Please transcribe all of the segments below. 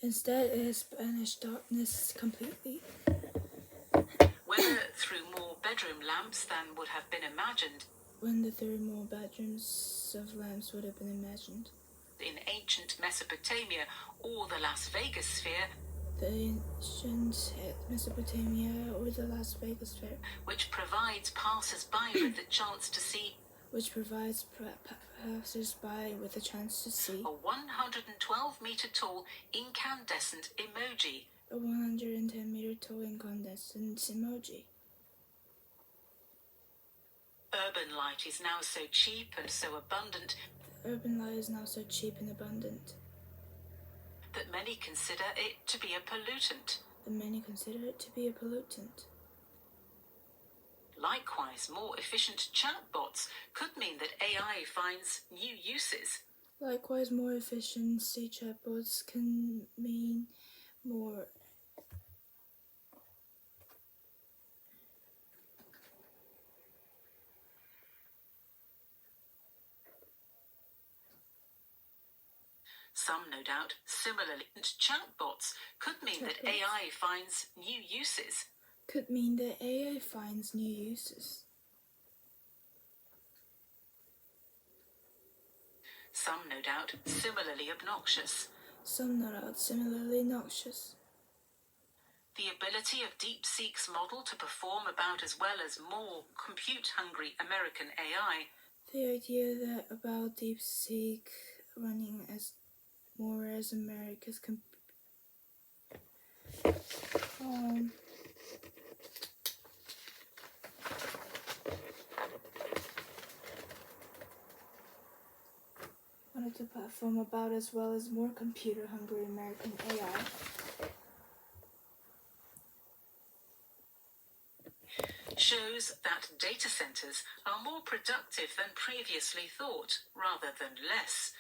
Instead, it has banished darkness completely. Whether through more bedroom lamps than would have been imagined When the three more bedrooms of lamps would have been imagined. In ancient Mesopotamia or the Las Vegas sphere, The ancient Mesopotamia or the Las Vegas Fair, which provides passers-by with the chance to see passers-by with a chance to see a 112-meter tall incandescent emoji. A 110-meter tall incandescent emoji. Urban light is now so cheap and so abundant. Urban light is now so cheap and abundant that many consider it to be a pollutant. Likewise, more efficient chatbots could mean that AI finds new uses. Likewise, more efficiency chatbots can mean more Some, no doubt, similarly, chatbots could mean that AI finds new uses. Some, no doubt, similarly obnoxious. The ability of DeepSeek's model to perform about as well as more compute-hungry American AI. The idea that about DeepSeek running as more as America's wanted to perform about as well as more computer-hungry American AI. Shows that data centers are more productive than previously thought, rather than less.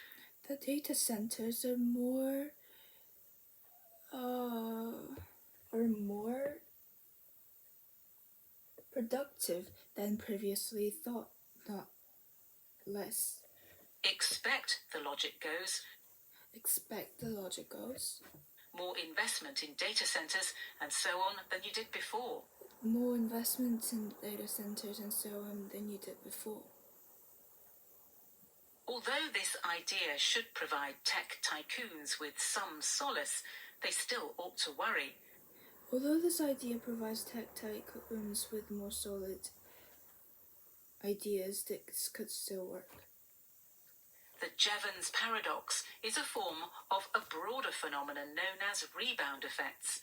The data centers are more productive than previously thought, not less. Expect, the logic goes. More investment in data centers and so on than you did before. More investment in data centers and so on than you did before. Although this idea should provide tech tycoons with some solace, they still ought to worry. Although this idea provides tech tycoons with more solid ideas, this could still work. The Jevons paradox is a form of a broader phenomenon known as rebound effects.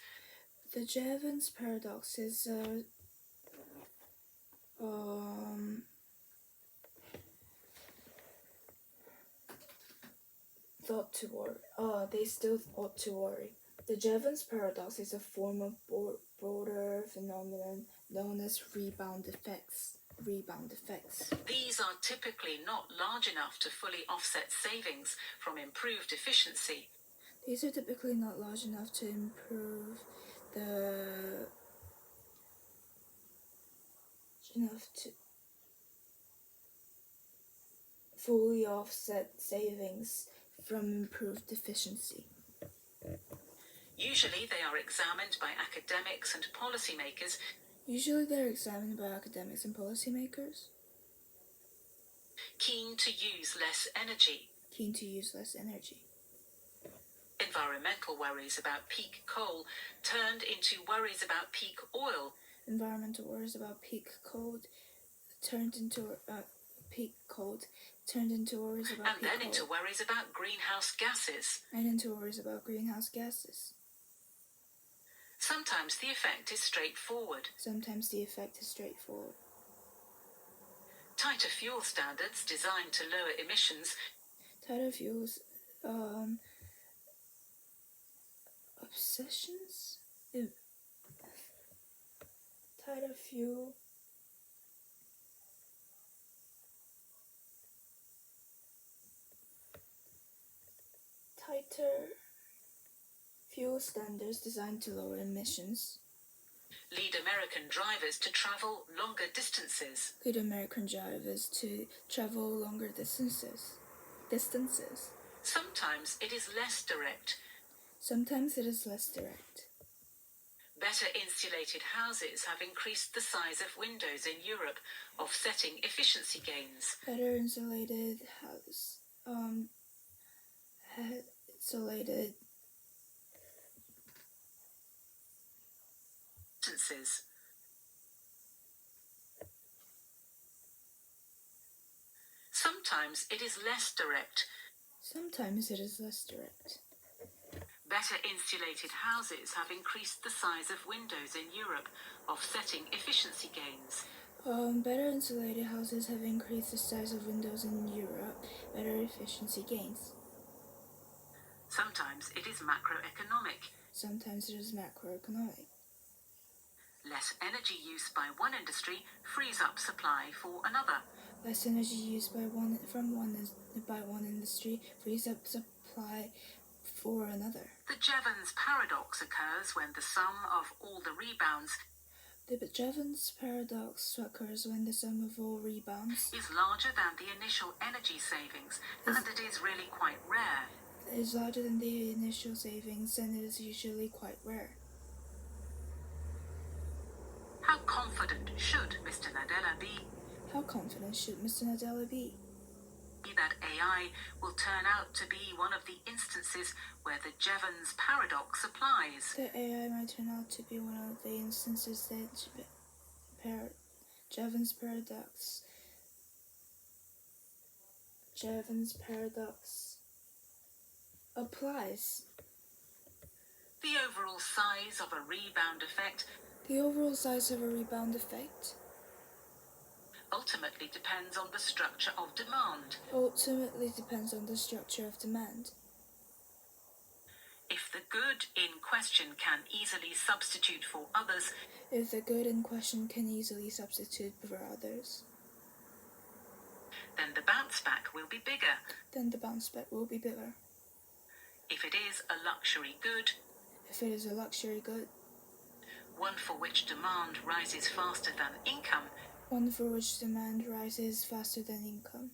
The Jevons paradox is they still ought to worry. The Jevons paradox is a form of broader phenomenon known as rebound effects. These are typically not large enough to fully offset savings from improved efficiency. These are typically not large enough to improve fully offset savings from improved efficiency. Usually they are examined by academics and policymakers. Keen to use less energy. Environmental worries about peak coal turned into worries about peak oil. Environmental worries about peak coal turned into worries about peak coal. And then into worries about greenhouse gases. Sometimes the effect is straightforward. Tighter fuel standards designed to lower emissions. Tighter fuels obsessions? Tighter fuel standards designed to lower emissions lead American drivers to travel longer distances. Sometimes it is less direct. Sometimes it is less direct. Better insulated houses have increased the size of windows in Europe, offsetting efficiency gains. Better insulated house. Insulated. Sentences. Sometimes it is less direct. Sometimes it is less direct. Better insulated houses have increased the size of windows in Europe, offsetting efficiency gains. Better insulated houses have increased the size of windows in Europe. Better efficiency gains. Sometimes it is macroeconomic. Sometimes it is macroeconomic. Less energy use by one industry frees up supply for another. Less energy used by one industry frees up supply for another. The Jevons paradox occurs when the sum of all the rebounds The Jevons paradox occurs when the sum of all rebounds is larger than the initial energy savings, and it is really quite rare. is larger than the initial savings, and it is usually quite rare. How confident should Mr. Nadella be How confident should Mr. Nadella be that AI will turn out to be one of the instances where the Jevons paradox applies? that AI might turn out to be one of the instances that Jevons paradox applies? The overall size of a rebound effect The overall size of a rebound effect ultimately depends on the structure of demand. ultimately depends on the structure of demand. If the good in question can easily substitute for others, If the good in question can easily substitute for others, then the bounce back will be bigger. then the bounce back will be bigger. If it is a luxury good, If it is a luxury good, one for which demand rises faster than income, one for which demand rises faster than income,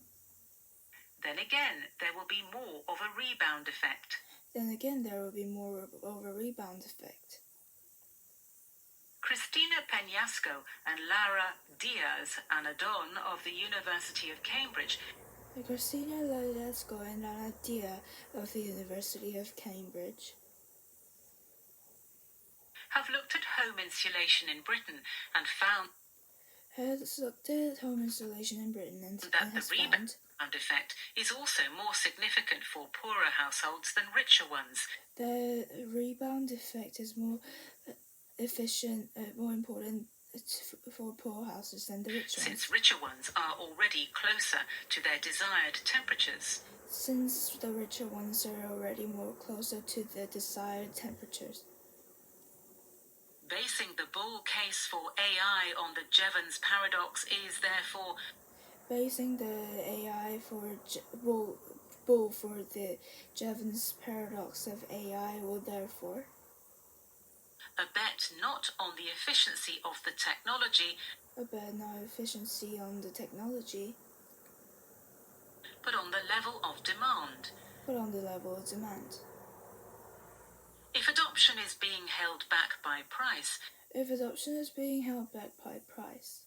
then again there will be more of a rebound effect. then again there will be more of a rebound effect. Cristina Peñasco and Lara Diaz Anadon of the University of Cambridge Cristina Ledesco and Ana Dia of the University of Cambridge have looked at home insulation in Britain and found has looked at home insulation in Britain and that has the found rebound effect is also more significant for poorer households than richer ones. the rebound effect is more important for poor houses than the rich ones. Since richer ones are already closer to their desired temperatures. Since the richer ones are already more closer to the desired temperatures. Basing the bull case for AI on the Jevons paradox is therefore Basing the AI bull for the Jevons paradox of AI will therefore a bet not on the efficiency of the technology, about not efficiency on the technology, but on the level of demand. but on the level of demand. If adoption is being held back by price, If adoption is being held back by price,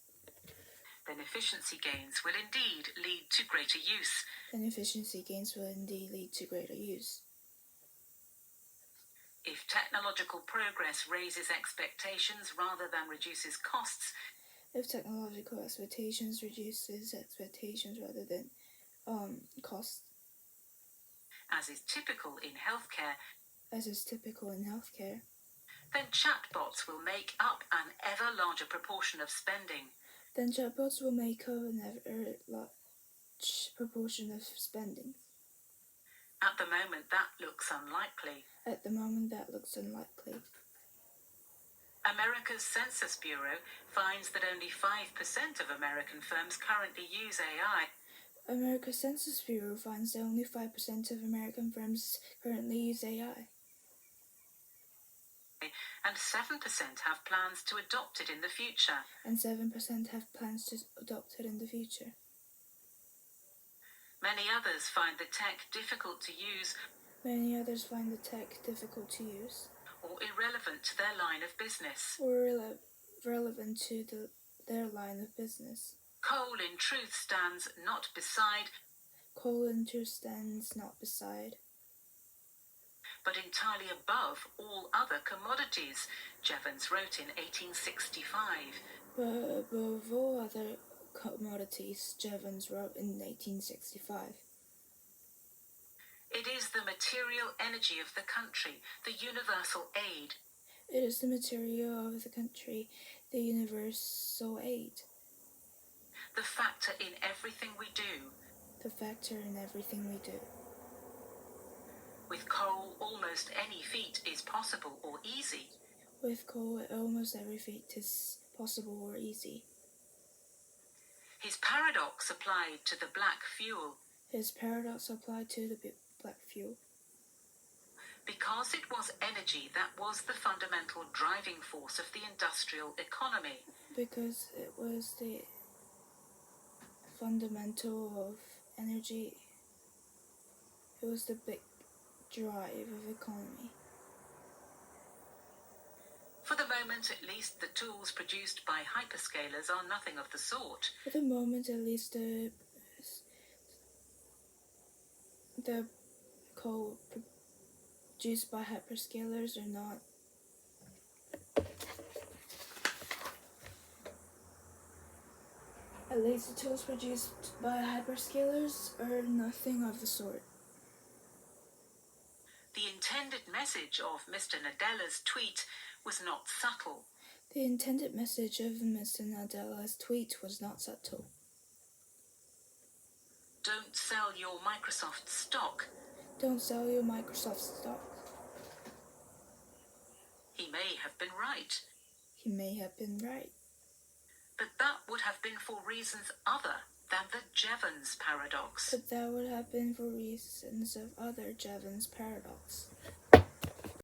then efficiency gains will indeed lead to greater use. then efficiency gains will indeed lead to greater use. If technological progress raises expectations rather than reduces costs, If technological expectations reduces expectations rather than costs, as is typical in healthcare, as is typical in healthcare, then chatbots will make up an ever larger proportion of spending. then chatbots will make up an ever large proportion of spending. At the moment, that looks unlikely. At the moment, that looks unlikely. America's Census Bureau finds that only 5% of American firms currently use AI. America's Census Bureau finds that only 5% of American firms currently use AI, and 7% have plans to adopt it in the future. and 7% have plans to adopt it in the future. Many others find the tech difficult to use. Many others find the tech difficult to use or irrelevant to their line of business. or relevant to their line of business. Coal, in truth, stands not beside, Coal in truth stands not beside, but entirely above all other commodities, Jevons wrote in 1865. but above all other commodities, Jevons wrote in 1865. It is the material energy of the country, the universal aid. It is the material of the country, the universal aid, The factor in everything we do. the factor in everything we do. With coal, almost any feat is possible or easy. With coal, almost every feat is possible or easy. His paradox applied to the black fuel. His paradox applied to the black fuel. Because it was energy that was the fundamental driving force of the industrial economy. Because it was the fundamental of energy. It was the big drive of economy. For the moment, at least, the tools produced by hyperscalers are nothing of the sort. For the moment, at least, the coal produced by hyperscalers are not. At least the tools produced by hyperscalers are nothing of the sort. The intended message of Mr. Nadella's tweet was not subtle. The intended message of Mr. Nadella's tweet was not subtle. Don't sell your Microsoft stock. Don't sell your Microsoft stock. He may have been right, He may have been right, but that would have been for reasons other than the Jevons paradox. but that would have been for reasons of other Jevons paradox.